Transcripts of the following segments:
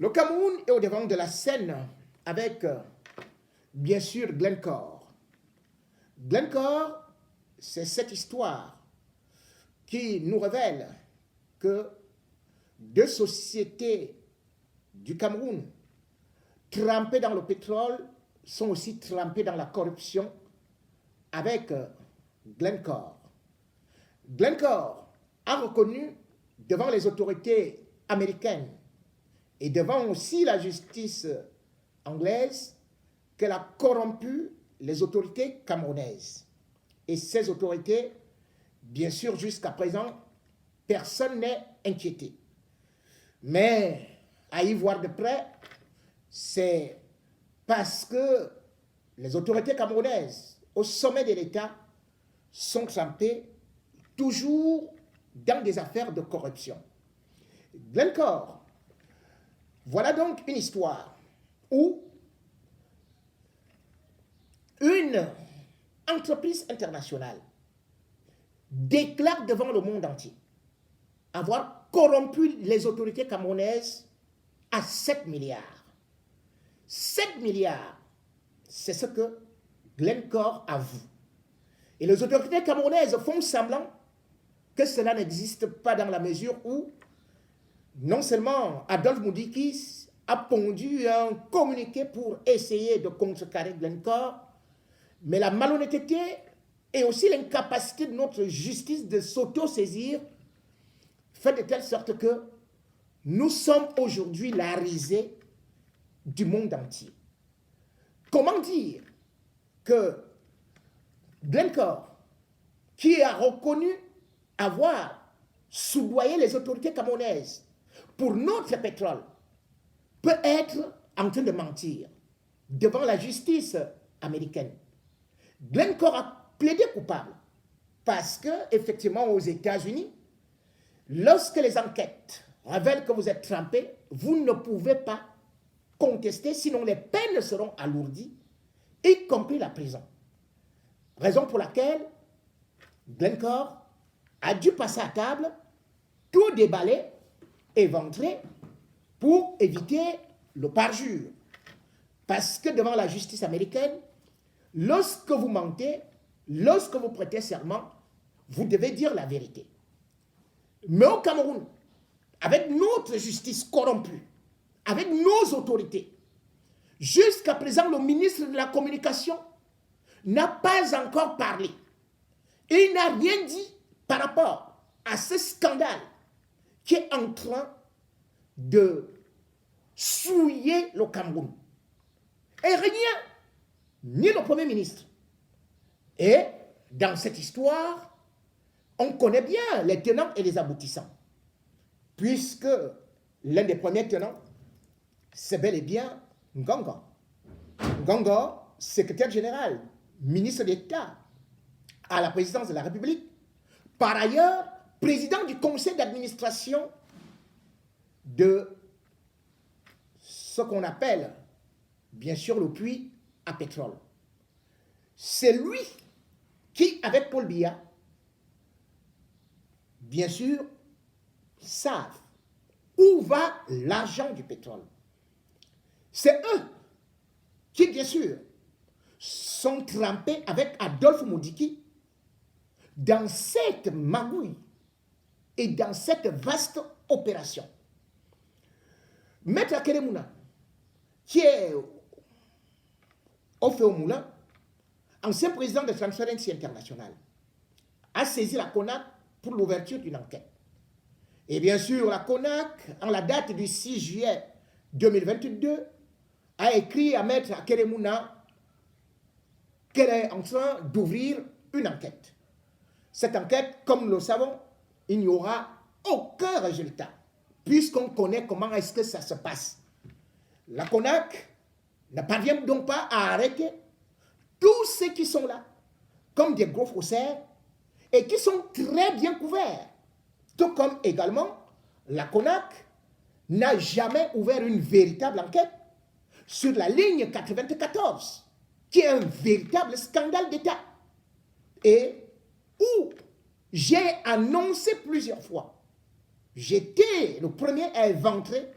Le Cameroun est au devant de la scène avec, bien sûr, Glencore. Glencore, c'est cette histoire qui nous révèle que deux sociétés du Cameroun trempées dans le pétrole sont aussi trempées dans la corruption avec Glencore. Glencore a reconnu devant les autorités américaines et devant aussi la justice anglaise qu'elle a corrompu les autorités camerounaises. Et ces autorités, bien sûr, jusqu'à présent, personne n'est inquiété. Mais à y voir de près, c'est parce que les autorités camerounaises, au sommet de l'État, sont trempées toujours dans des affaires de corruption. Glencore, voilà donc une histoire où une entreprise internationale déclare devant le monde entier avoir corrompu les autorités camerounaises à 7 milliards. 7 milliards, c'est ce que Glencore avoue. Et les autorités camerounaises font semblant que cela n'existe pas dans la mesure où non seulement Adolphe Moudikis a pondu un communiqué pour essayer de contrecarrer Glencore, mais la malhonnêteté et aussi l'incapacité de notre justice de s'auto-saisir fait de telle sorte que nous sommes aujourd'hui la risée du monde entier. Comment dire que Glencore, qui a reconnu avoir soudoyé les autorités camerounaises pour notre pétrole, peut être en train de mentir devant la justice américaine? Glencore a plaidé coupable parce que, effectivement, aux États-Unis, lorsque les enquêtes révèlent que vous êtes trempé, vous ne pouvez pas contester, sinon les peines seront alourdies, y compris la prison. Raison pour laquelle Glencore a dû passer à table, tout déballer, éventrer, pour éviter le parjure. Parce que devant la justice américaine, lorsque vous mentez, lorsque vous prêtez serment, vous devez dire la vérité. Mais au Cameroun, avec notre justice corrompue, avec nos autorités, jusqu'à présent, le ministre de la Communication n'a pas encore parlé. Il n'a rien dit par rapport à ce scandale qui est en train de souiller le Cameroun. Et rien, ni le Premier ministre. Et dans cette histoire, on connaît bien les tenants et les aboutissants. Puisque l'un des premiers tenants, c'est bel et bien Ngongo. Ngongo, secrétaire général, ministre d'État à la présidence de la République. Par ailleurs, président du conseil d'administration de ce qu'on appelle, bien sûr, le puits à pétrole. C'est lui qui, avec Paul Biya, bien sûr, savent où va l'argent du pétrole. C'est eux qui, bien sûr, sont trempés avec Adolphe Moudiki dans cette magouille et dans cette vaste opération. Maître Akeremouna, qui est au feu au moulin, ancien président de Transparency International, a saisi la CONAC pour l'ouverture d'une enquête. Et bien sûr, la CONAC, en la date du 6 juillet 2022, a écrit à Maître Akeremouna qu'elle est en train d'ouvrir une enquête. Cette enquête, comme nous le savons, il n'y aura aucun résultat, puisqu'on connaît comment est-ce que ça se passe. La CONAC ne parvient donc pas à arrêter tous ceux qui sont là, comme des gros faussaires, et qui sont très bien couverts. Tout comme également, la CONAC n'a jamais ouvert une véritable enquête sur la ligne 94, qui est un véritable scandale d'État. Et où j'ai annoncé plusieurs fois, j'étais le premier à éventrer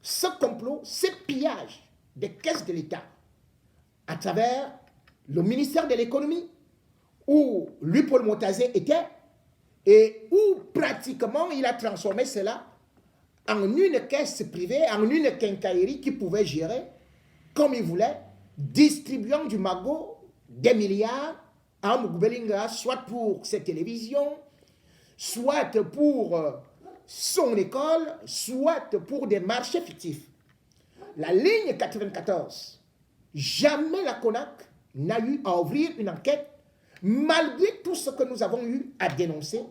ce complot, ce pillage des caisses de l'État à travers le ministère de l'économie où Louis-Paul Motazé était et où pratiquement il a transformé cela en une caisse privée, en une quincaillerie qui pouvait gérer comme il voulait, distribuant du magot des milliards à Mugbelinga, soit pour ses télévisions, soit pour son école, soit pour des marchés fictifs. La ligne 94, jamais la CONAC n'a eu à ouvrir une enquête, malgré tout ce que nous avons eu à dénoncer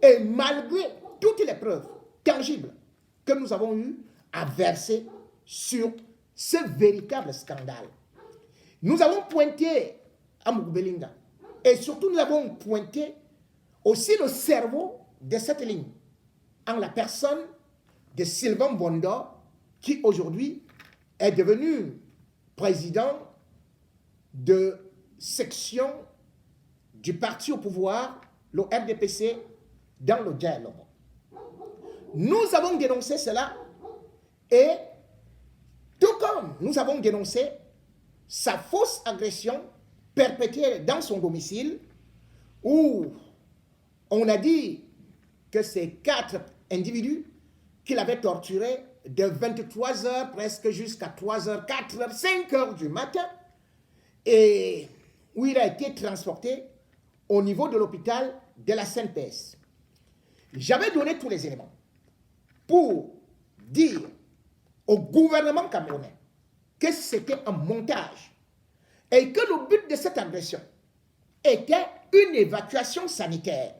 et malgré toutes les preuves tangibles que nous avons eu à verser sur ce véritable scandale. Nous avons pointé à Mugbelinga et surtout nous avons pointé aussi le cerveau de cette ligne en la personne de Sylvain Bondo qui aujourd'hui est devenu président de section du parti au pouvoir, le RDPC, dans le dialogue. Nous avons dénoncé cela et tout comme nous avons dénoncé sa fausse agression perpétrée dans son domicile où on a dit que ces 4 individus qu'il avait torturés de 23h presque jusqu'à 3h, 4h, 5h du matin et où il a été transporté au niveau de l'hôpital de la CNPS. J'avais donné tous les éléments pour dire au gouvernement camerounais que c'était un montage et que le but de cette agression était une évacuation sanitaire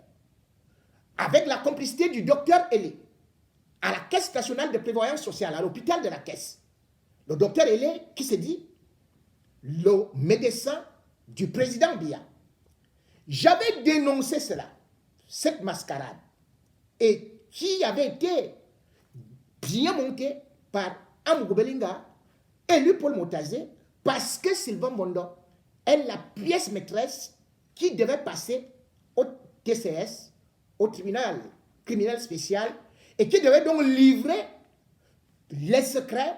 avec la complicité du docteur Elé à la Caisse nationale de prévoyance sociale, à l'hôpital de la Caisse. Le docteur Elé qui s'est dit le médecin du président Biya. J'avais dénoncé cela, cette mascarade, et qui avait été bien montée par Amougou Belinga et Louis-Paul Motazé, parce que Sylvain Bondo est la pièce maîtresse qui devait passer au TCS, au tribunal criminel spécial, et qui devait donc livrer les secrets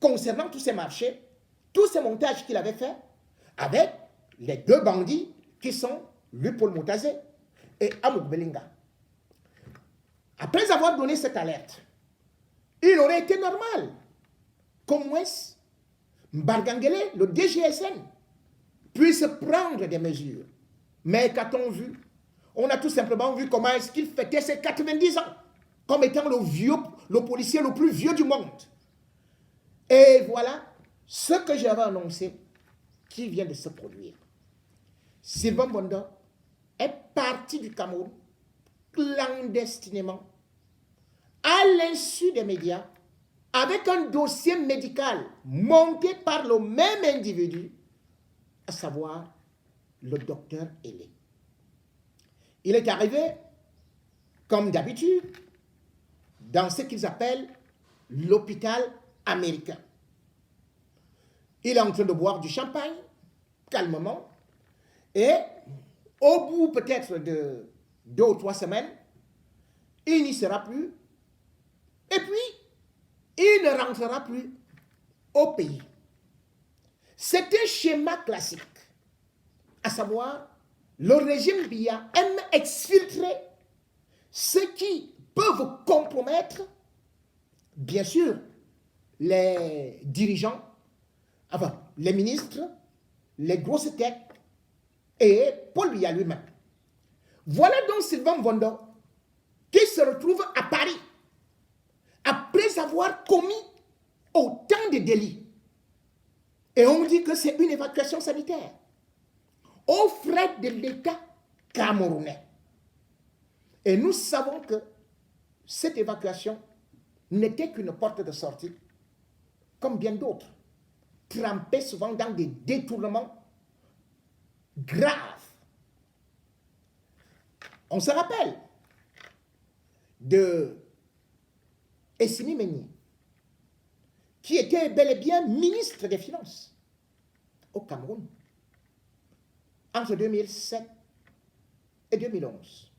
concernant tous ces marchés, tous ces montages qu'il avait fait avec les 2 bandits qui sont Louis-Paul Motazé et Amougou Belinga. Après avoir donné cette alerte, il aurait été normal qu'au moins Mbargangele, le DGSN, puisse prendre des mesures. Mais qu'a-t-on vu? On a tout simplement vu comment est-ce qu'il fêtait ses 90 ans, comme étant le policier le plus vieux du monde. Et voilà ce que j'avais annoncé qui vient de se produire. Sylvain Bondo est parti du Cameroun clandestinement, à l'insu des médias, avec un dossier médical monté par le même individu, à savoir le docteur Elé. Il est arrivé, comme d'habitude, dans ce qu'ils appellent l'hôpital américain. Il est en train de boire du champagne, calmement, et au bout peut-être de 2 ou 3 semaines, il n'y sera plus, et puis il ne rentrera plus au pays. C'est un schéma classique, à savoir, le régime Biya aime exfiltrer ceux qui peuvent compromettre, bien sûr, les dirigeants, enfin, les ministres, les grosses têtes et Paul Biya lui-même. Voilà donc Sylvain Bondo qui se retrouve à Paris après avoir commis autant de délits. Et on dit que c'est une évacuation sanitaire aux frais de l'État camerounais. Et nous savons que cette évacuation n'était qu'une porte de sortie, comme bien d'autres, trempés souvent dans des détournements graves. On se rappelle de Essimi Meigné, qui était bel et bien ministre des Finances au Cameroun entre 2007 et 2011.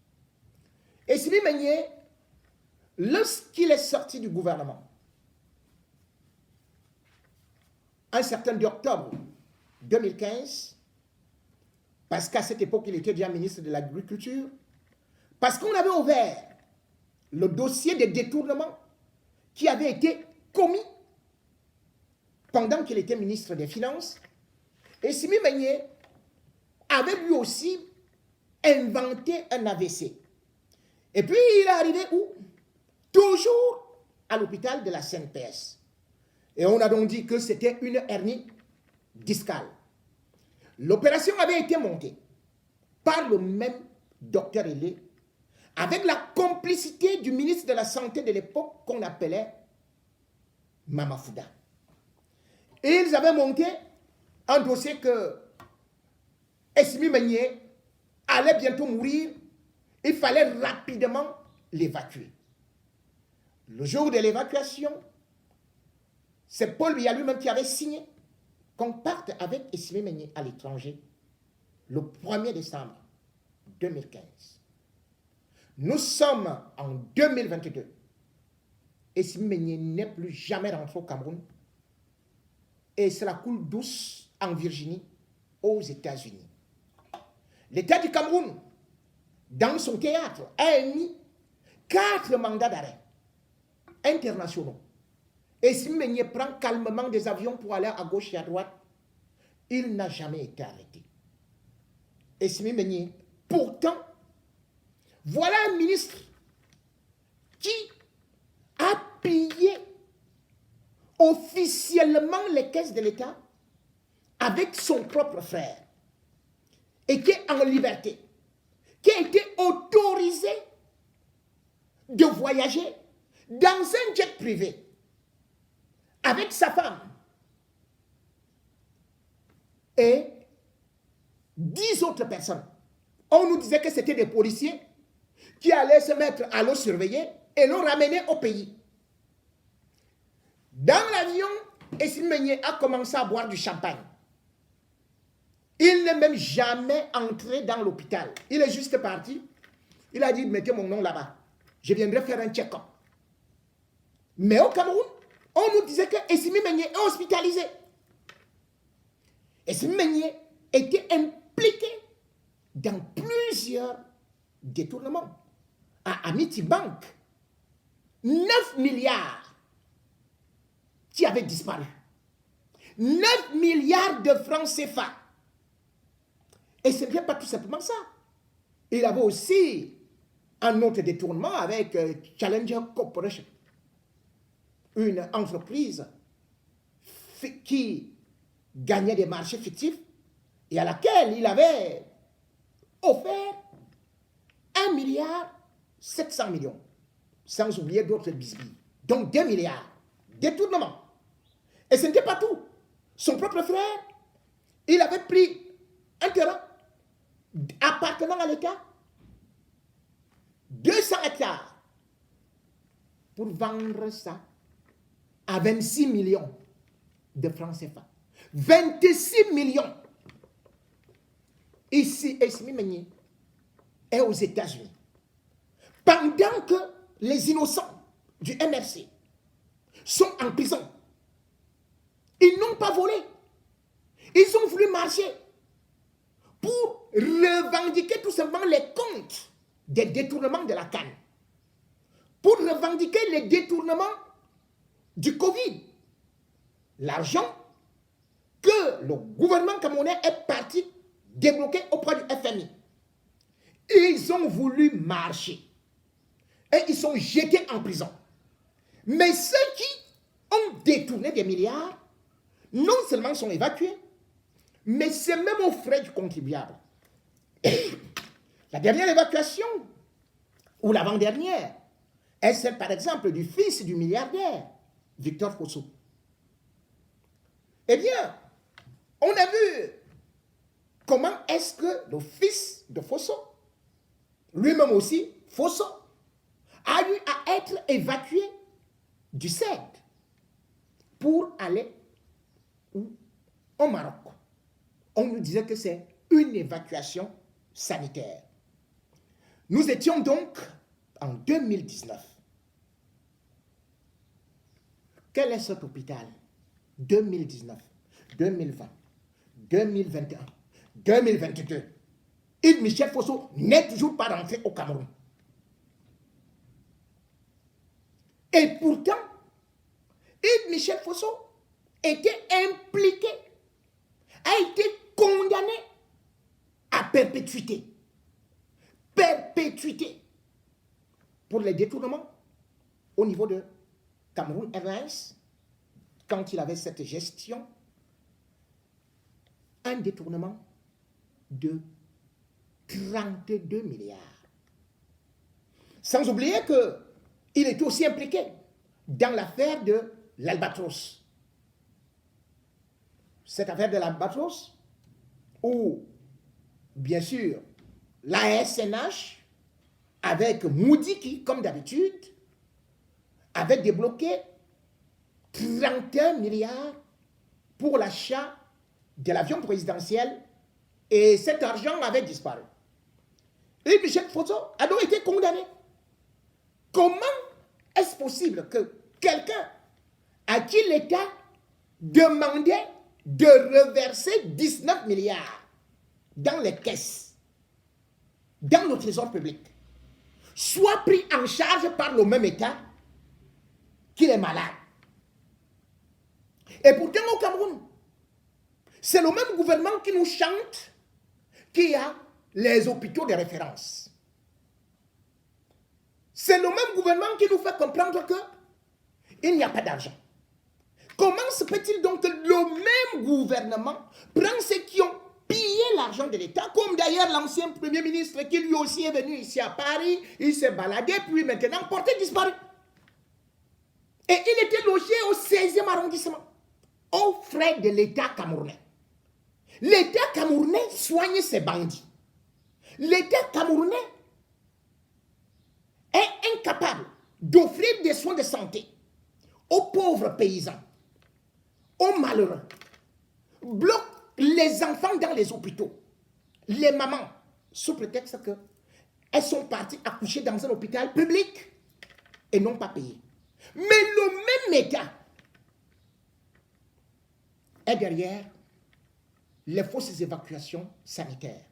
Essimi Meigné, lorsqu'il est sorti du gouvernement, un certain d'octobre 2015, parce qu'à cette époque, il était déjà ministre de l'Agriculture, parce qu'on avait ouvert le dossier des détournements qui avait été commis pendant qu'il était ministre des Finances. Et Simi Meignet avait lui aussi inventé un AVC. Et puis il est arrivé où? Toujours à l'hôpital de la CNPS. Et on a donc dit que c'était une hernie discale. L'opération avait été montée par le même docteur Hélé, avec la complicité du ministre de la Santé de l'époque qu'on appelait Mamafouda. Et ils avaient monté un dossier que Esmi Meignet allait bientôt mourir. Il fallait rapidement l'évacuer. Le jour de l'évacuation, c'est Paul Biya lui-même qui avait signé qu'on parte avec Esmi Meignet à l'étranger le 1er décembre 2015. Nous sommes en 2022. Esmi Meignet n'est plus jamais rentré au Cameroun. Et cela coule douce en Virginie, aux États-Unis. L'État du Cameroun, dans son théâtre, a émis 4 mandats d'arrêt internationaux. Esmi Meignet prend calmement des avions pour aller à gauche et à droite. Il n'a jamais été arrêté. Esmi Meignet, pourtant, voilà un ministre qui a pillé officiellement les caisses de l'État avec son propre frère et qui est en liberté, qui a été autorisé de voyager dans un jet privé avec sa femme et 10 autres personnes. On nous disait que c'était des policiers qui allaient se mettre à le surveiller et l'ont ramené au pays. Dans l'avion, Esmi Meignet a commencé à boire du champagne. Il n'est même jamais entré dans l'hôpital. Il est juste parti. Il a dit, mettez mon nom là-bas. Je viendrai faire un check-up. Mais au Cameroun, on nous disait que Esmi Meignet est hospitalisé. Esmi Meignet était impliqué dans plusieurs détournements. À Amity Bank, 9 milliards qui avaient disparu. 9 milliards de francs CFA. Et ce n'est pas tout simplement ça. Il avait aussi un autre détournement avec Challenger Corporation, une entreprise qui gagnait des marchés fictifs et à laquelle il avait offert 1 milliard 700 millions, sans oublier d'autres bisbilles. Donc 2 milliards. Détournement. Et ce n'était pas tout. Son propre frère, il avait pris un terrain appartenant à l'État, 200 hectares, pour vendre ça à 26 millions de francs CFA. 26 millions. Ici, Esmi Meignet est aux États-Unis. Pendant que les innocents du MRC sont en prison, ils n'ont pas volé. Ils ont voulu marcher pour revendiquer tout simplement les comptes des détournements de la canne. Pour revendiquer les détournements du Covid. L'argent que le gouvernement camerounais est parti débloquer auprès du FMI. Ils ont voulu marcher. Et ils sont jetés en prison. Mais ceux qui ont détourné des milliards, non seulement sont évacués, mais c'est même aux frais du contribuable. La dernière évacuation, ou l'avant-dernière, est celle par exemple du fils du milliardaire, Victor Fosso. Eh bien, on a vu comment est-ce que le fils de Fosso, lui-même aussi, Fosso, a eu à être évacué du CED pour aller au Maroc. On nous disait que c'est une évacuation sanitaire. Nous étions donc en 2019. Quel est cet hôpital? 2019. 2020, 2021, 2022, Yves Michel Fosso n'est toujours pas rentré au Cameroun. Et pourtant, Yves Michel Fosso était impliqué, a été condamné à perpétuité. Perpétuité pour les détournements au niveau de Cameroun Airlines, quand il avait cette gestion, un détournement de 32 milliards. Sans oublier qu'il était aussi impliqué dans l'affaire de l'Albatros. Cette affaire de l'Albatros, où, bien sûr, l'ASNH, avec Moody qui, comme d'habitude, avait débloqué 31 milliards pour l'achat de l'avion présidentiel et cet argent avait disparu. Et Michel Fosso a donc été condamné. Comment est-ce possible que quelqu'un à qui l'État demandait de reverser 19 milliards dans les caisses, dans le trésor public, soit pris en charge par le même État qu'il est malade? Et pourtant au Cameroun, c'est le même gouvernement qui nous chante qu'il y a les hôpitaux de référence. C'est le même gouvernement qui nous fait comprendre qu'il n'y a pas d'argent. Comment se peut-il donc que le même gouvernement prend ceux qui ont pillé l'argent de l'État, comme d'ailleurs l'ancien Premier ministre qui lui aussi est venu ici à Paris, il s'est baladé, puis maintenant porté disparu. Et il était logé au 16e arrondissement, aux frais de l'État camerounais. L'État camerounais soigne ses bandits. L'État camerounais est incapable d'offrir des soins de santé aux pauvres paysans, aux malheureux, bloque les enfants dans les hôpitaux, les mamans, sous prétexte qu'elles sont parties accoucher dans un hôpital public et non pas payé. Mais le même État est derrière les fausses évacuations sanitaires.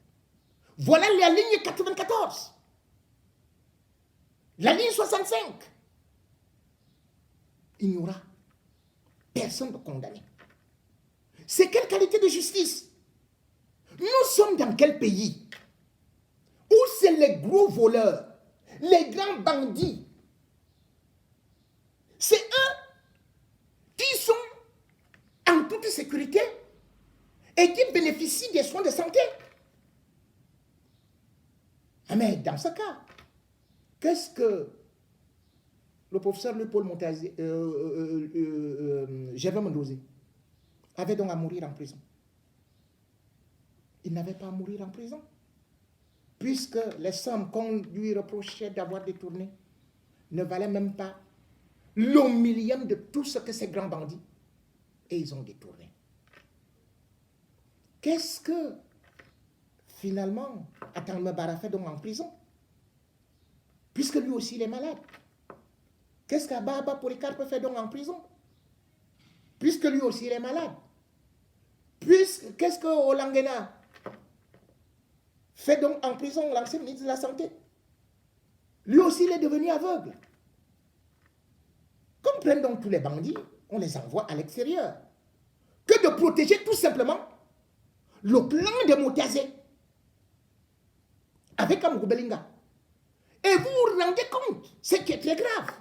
Voilà la ligne 94. La ligne 65. Il n'y aura personne de condamné. C'est quelle qualité de justice? Nous sommes dans quel pays où c'est les gros voleurs, les grands bandits, c'est eux qui sont en toute sécurité et qui bénéficient des soins de santé? Ah, mais dans ce cas, qu'est-ce que le professeur Paul Montazé, Gervais Mendozé, avait donc à mourir en prison? Il n'avait pas à mourir en prison, puisque les sommes qu'on lui reprochait d'avoir détournées ne valaient même pas le millième de tout ce que ces grands bandits, et ils ont détourné. Qu'est-ce que finalement Atalme Bara fait donc en prison, puisque lui aussi il est malade? Qu'est-ce qu'Ababa Polycarpe fait donc en prison, puisque lui aussi il est malade? Qu'est-ce que Olangena fait donc en prison, l'ancien ministre de la Santé? Lui aussi il est devenu aveugle. Comme prennent donc tous les bandits, on les envoie à l'extérieur. Que de protéger tout simplement le clan de Montazé avec Amourou Belinga. Et vous vous rendez compte, ce qui est très grave,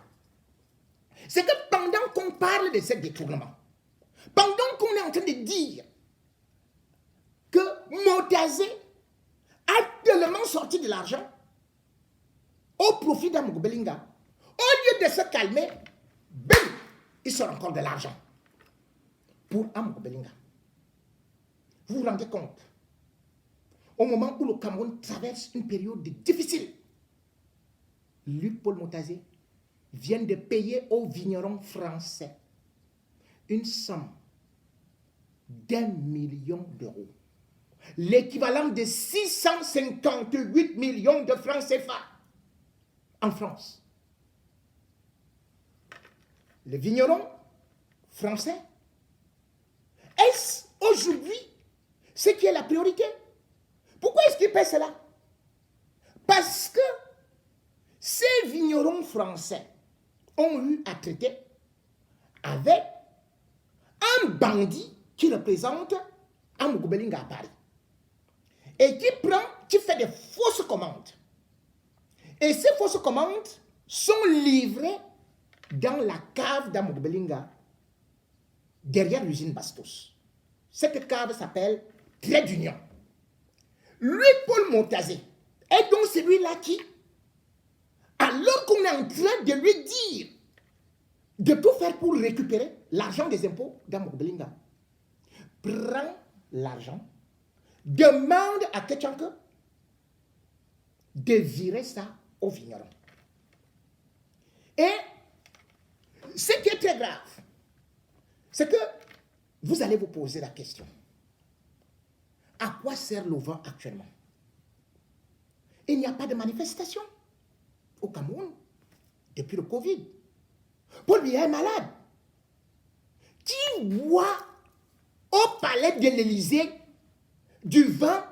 c'est que pendant qu'on parle de ce détournement, pendant qu'on est en train de dire que Montazé a tellement sorti de l'argent au profit d'Amourou Belinga, au lieu de se calmer, bim, il sort encore de l'argent pour Amourou Belinga. Vous vous rendez compte? Au moment où le Cameroun traverse une période difficile, Luc Paul Montazé vient de payer aux vignerons français une somme d'1 million d'euros, l'équivalent de 658 millions de francs CFA en France. Les vignerons français, est-ce aujourd'hui ce qui est la priorité. Pourquoi est-ce qu'il paie cela? Parce que ces vignerons français ont eu à traiter avec un bandit qui représente Amugubelinga à Paris et qui fait des fausses commandes. Et ces fausses commandes sont livrées dans la cave d'Amugubelinga, derrière l'usine Bastos. Cette cave s'appelle Trait d'Union. Lui, Paul Montazé, est donc celui-là qui, alors qu'on est en train de lui dire de tout faire pour récupérer l'argent des impôts d'Amugubelinga, prend l'argent, demande à Ketchanke de virer ça au vigneron. Et ce qui est très grave, c'est que vous allez vous poser la question. À quoi sert le vin actuellement? Il n'y a pas de manifestation au Cameroun depuis le Covid. Paul Biya est malade. Qui boit au palais de l'Élysée du vin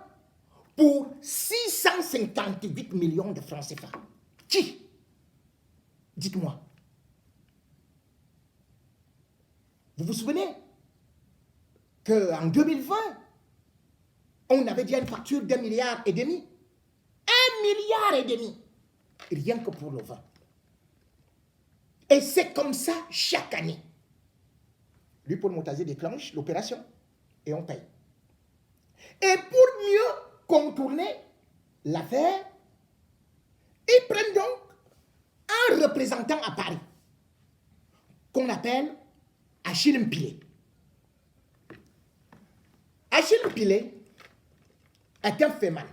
pour 658 millions de francs CFA? Qui? Dites-moi. Vous vous souvenez qu'en 2020, on avait déjà une facture d'1,5 milliard. 1,5 milliard. Rien que pour le vin. Et c'est comme ça chaque année. Lui, Paul Montazé, déclenche l'opération et on paye. Et pour mieux contourner l'affaire, ils prennent donc un représentant à Paris qu'on appelle Achille Mpilé. Achille Mpilé est un féman,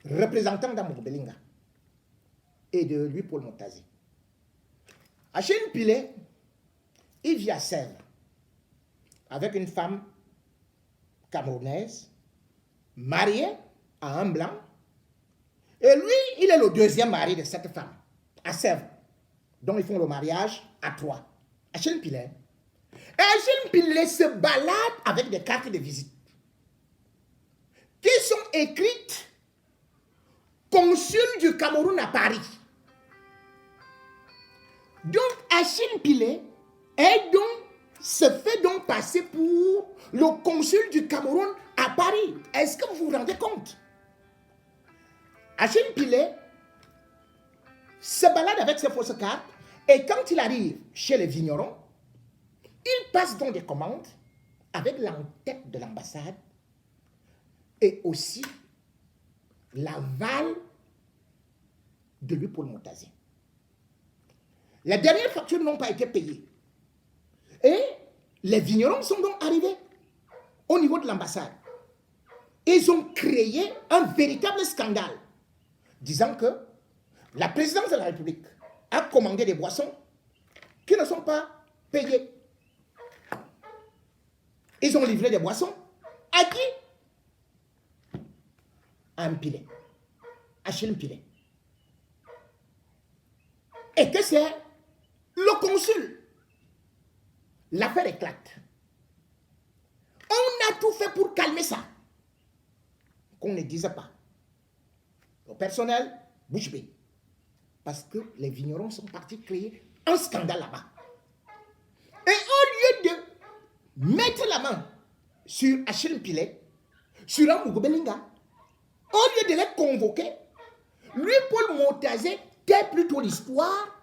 représentant d'Amugubelinga et de lui Paul Montazé. Achille Mpilé, il vit à Sèvres avec une femme camerounaise, mariée à un blanc, et lui, il est le deuxième mari de cette femme, à Sèvres. Donc ils font le mariage à 3. Achille Mpilé. Et Achille Mpilé se balade avec des cartes de visite qui sont écrites consul du Cameroun à Paris. Donc Achille Mpilé se fait donc passer pour le consul du Cameroun à Paris. Est-ce que vous vous rendez compte? Achille Mpilé se balade avec ses fausses cartes et quand il arrive chez les vignerons, il passe donc des commandes avec l'entête de l'ambassade et aussi l'aval de lui Paul Montazé. Les dernières factures n'ont pas été payées. Et les vignerons sont donc arrivés au niveau de l'ambassade. Ils ont créé un véritable scandale, disant que la présidence de la République a commandé des boissons qui ne sont pas payées. Ils ont livré des boissons à qui? À Mpilé, Achille Mpilé. Et que c'est le consul. L'affaire éclate. On a tout fait pour calmer ça. Qu'on ne dise pas. Le personnel, bouche bée. Parce que les vignerons sont partis créer un scandale là-bas. Et au lieu de mettre la main sur Achille Mpilé, sur Amugubelinga, au lieu de les convoquer, lui, Paul Montazé, tait plutôt l'histoire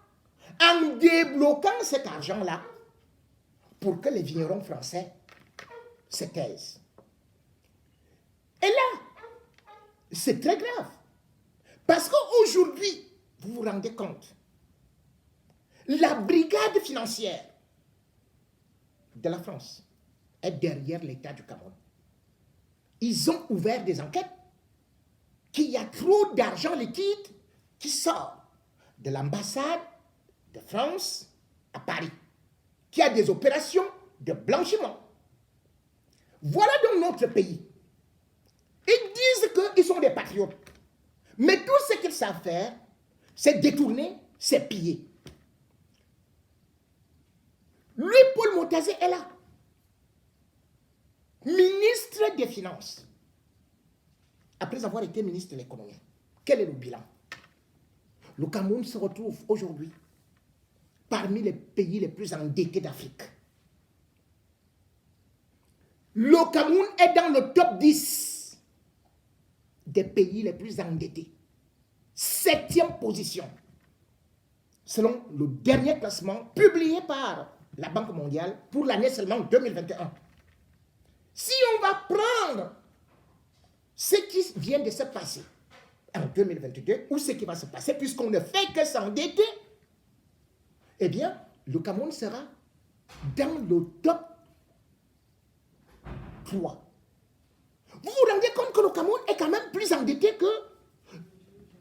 en débloquant cet argent-là pour que les vignerons français se taisent. Et là, c'est très grave. Parce qu'aujourd'hui, vous vous rendez compte, la brigade financière de la France est derrière l'État du Cameroun. Ils ont ouvert des enquêtes qu'il y a trop d'argent liquide qui sort de l'ambassade de France à Paris, qui a des opérations de blanchiment. Voilà donc notre pays. Ils disent qu'ils sont des patriotes. Mais tout ce qu'ils savent faire, c'est détourner, c'est piller. Lui, Paul Montazé est là. ministre des Finances, après avoir été ministre de l'économie, quel est le bilan? Le Cameroun se retrouve aujourd'hui parmi les pays les plus endettés d'Afrique. Le Cameroun est dans le top 10 des pays les plus endettés. 7e position, selon le dernier classement publié par la Banque mondiale pour l'année seulement 2021. Si on va prendre ce qui vient de se passer en 2022 ou ce qui va se passer, puisqu'on ne fait que s'endetter, eh bien, le Cameroun sera dans le top 3. Vous vous rendez compte que le Cameroun est quand même plus endetté que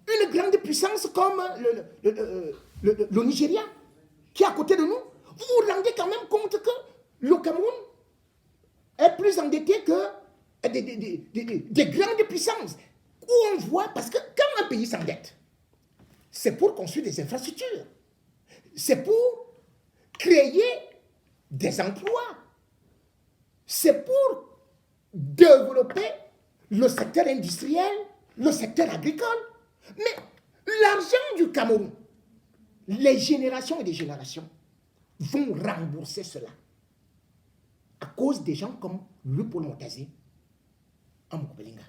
une grande puissance comme le Nigeria, qui est à côté de nous? Vous vous rendez quand même compte que le Cameroun est plus endetté que des grandes puissances, où on voit, parce que quand un pays s'endette, c'est pour construire des infrastructures, c'est pour créer des emplois, c'est pour développer le secteur industriel, le secteur agricole. Mais l'argent du Cameroun, les générations et des générations vont rembourser cela à cause des gens comme Paul Montazé en Mokobelinga.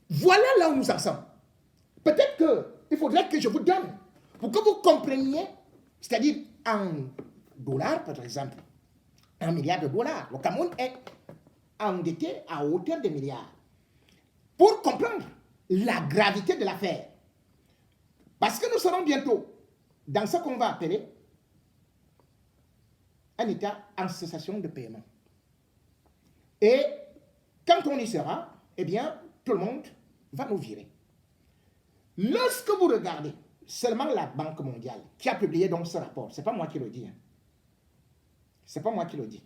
Voilà là où nous en sommes. Peut-être qu'il faudrait que je vous donne, pour que vous compreniez, c'est-à-dire en dollars, par exemple, 1 milliard de dollars. Le Cameroun est endetté à hauteur de milliards. Pour comprendre la gravité de l'affaire, parce que nous serons bientôt dans ce qu'on va appeler un état en cessation de paiement. Et quand on y sera, eh bien, tout le monde va nous virer. Lorsque vous regardez seulement la Banque mondiale, qui a publié donc ce rapport, ce n'est pas moi qui le dis, c'est pas moi qui le dis,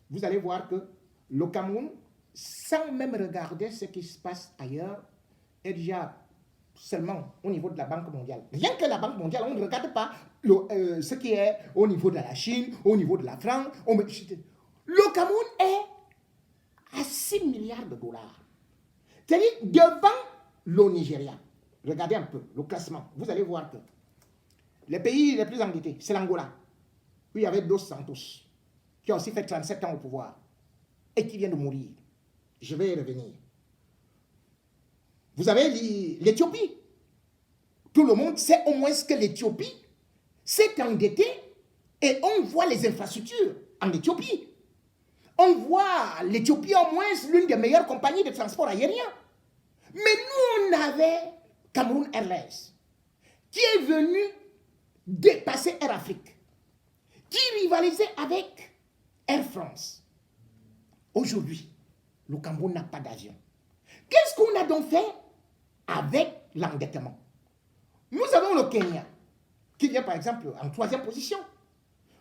vous allez voir que le Cameroun, sans même regarder ce qui se passe ailleurs, est déjà seulement au niveau de la Banque mondiale. Rien que la Banque mondiale, on ne regarde pas ce qui est au niveau de la Chine, au niveau de la France. Le Cameroun est à 6 milliards de dollars. C'est-à-dire devant le Nigeria. Regardez un peu le classement. Vous allez voir que les pays les plus endettés, c'est l'Angola, où il y avait Dos Santos, qui a aussi fait 37 ans au pouvoir et qui vient de mourir. Je vais y revenir. Vous avez l'Éthiopie. Tout le monde sait au moins que l'Éthiopie s'est endettée et on voit les infrastructures en Éthiopie. On voit l'Éthiopie au moins l'une des meilleures compagnies de transport aérien. Mais nous, on avait Cameroun Airlines qui est venu dépasser Air Afrique, qui rivalisait avec Air France. Aujourd'hui, le Cameroun n'a pas d'avion. Qu'est-ce qu'on a donc fait avec l'endettement? Nous avons le Kenya, qui vient par exemple en 3e position.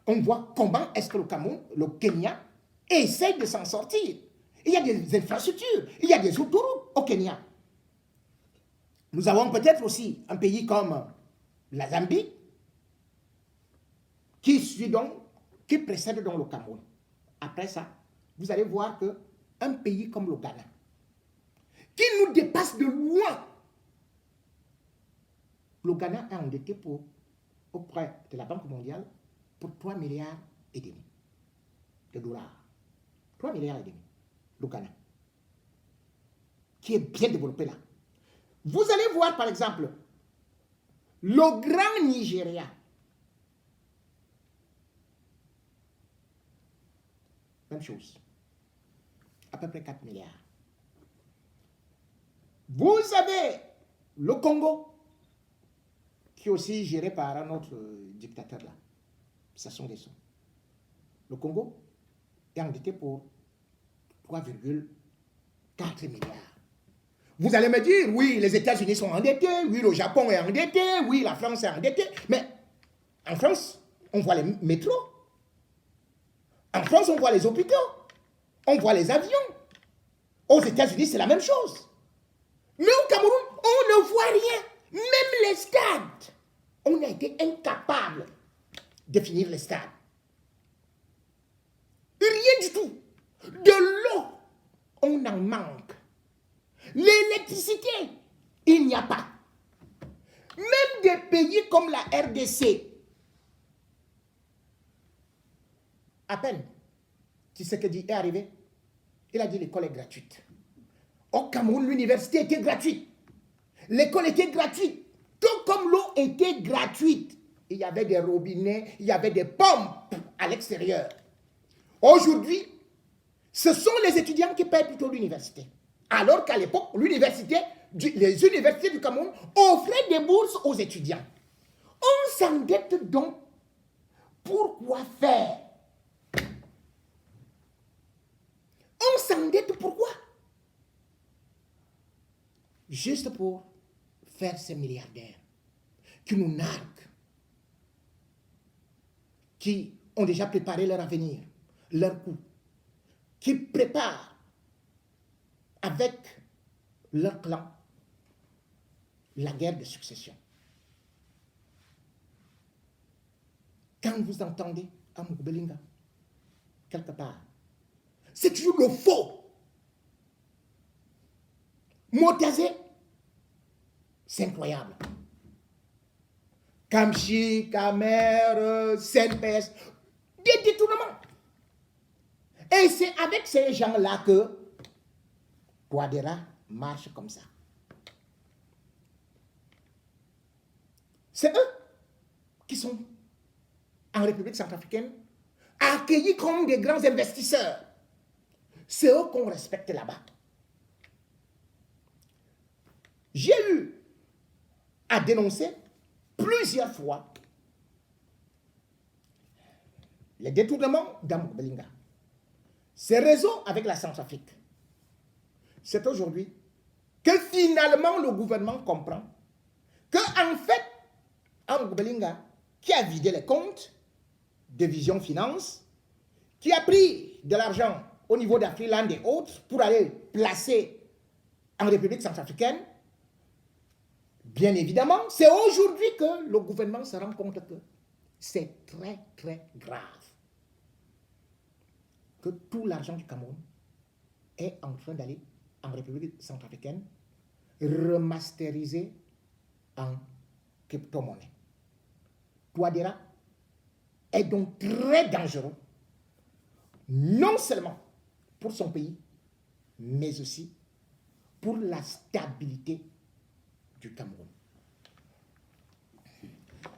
On voit comment est-ce que le Kenya essaie de s'en sortir. Il y a des infrastructures, il y a des autoroutes au Kenya. Nous avons peut-être aussi un pays comme la Zambie, qui précède donc le Cameroun. Après ça, vous allez voir qu'un pays comme le Ghana, qui nous dépasse de loin, le Ghana est endetté auprès de la Banque mondiale pour 3 milliards et demi de dollars. 3 milliards et demi, le Ghana, qui est bien développé là. Vous allez voir par exemple le grand Nigeria. Même chose. À peu près 4 milliards. Vous avez le Congo, qui est aussi géré par un autre dictateur là. Sassou Nguesso. Le Congo est endetté pour 3,4 milliards. Vous allez me dire, oui, les États-Unis sont endettés, oui, le Japon est endetté, oui, la France est endettée. Mais en France, on voit les métros. En France, on voit les hôpitaux. On voit les avions. Aux États-Unis, c'est la même chose. Mais au Cameroun, on ne voit rien. Même les stades. On a été incapable de finir les stades. Rien du tout. De l'électricité, il n'y a pas. Même des pays comme la RDC, à peine Tshisekedi est arrivé, il a dit l'école est gratuite. Au Cameroun, l'université était gratuite. L'école était gratuite. Tout comme l'eau était gratuite. Il y avait des robinets, il y avait des pompes à l'extérieur. Aujourd'hui, ce sont les étudiants qui payent plutôt l'université. Alors qu'à l'époque, les universités du Cameroun offraient des bourses aux étudiants. On s'endette donc. Pourquoi faire? On s'endette pourquoi? Juste pour faire ces milliardaires qui nous narguent, qui ont déjà préparé leur avenir, leur coup, qui préparent avec leur clan la guerre de succession. Quand vous entendez Amour Belinga, quelque part, c'est toujours le faux. Motazé, c'est incroyable. Kamchi, Kamer, CNPS, des détournements. Et c'est avec ces gens-là que Touadéra marche comme ça. C'est eux qui sont en République centrafricaine accueillis comme des grands investisseurs. C'est eux qu'on respecte là-bas. J'ai eu à dénoncer plusieurs fois les détournements d'Amour Belinga. Ces réseaux avec la Centrafrique. C'est aujourd'hui que finalement le gouvernement comprend que en fait, Amour Belinga, qui a vidé les comptes de Vision Finance, qui a pris de l'argent au niveau d'Afriland et autres pour aller placer en République centrafricaine, bien évidemment, c'est aujourd'hui que le gouvernement se rend compte que c'est très, très grave. Que tout l'argent du Cameroun est en train d'aller en République centrafricaine, remasterisé en crypto-monnaie. Touadéra est donc très dangereux, non seulement pour son pays, mais aussi pour la stabilité du Cameroun.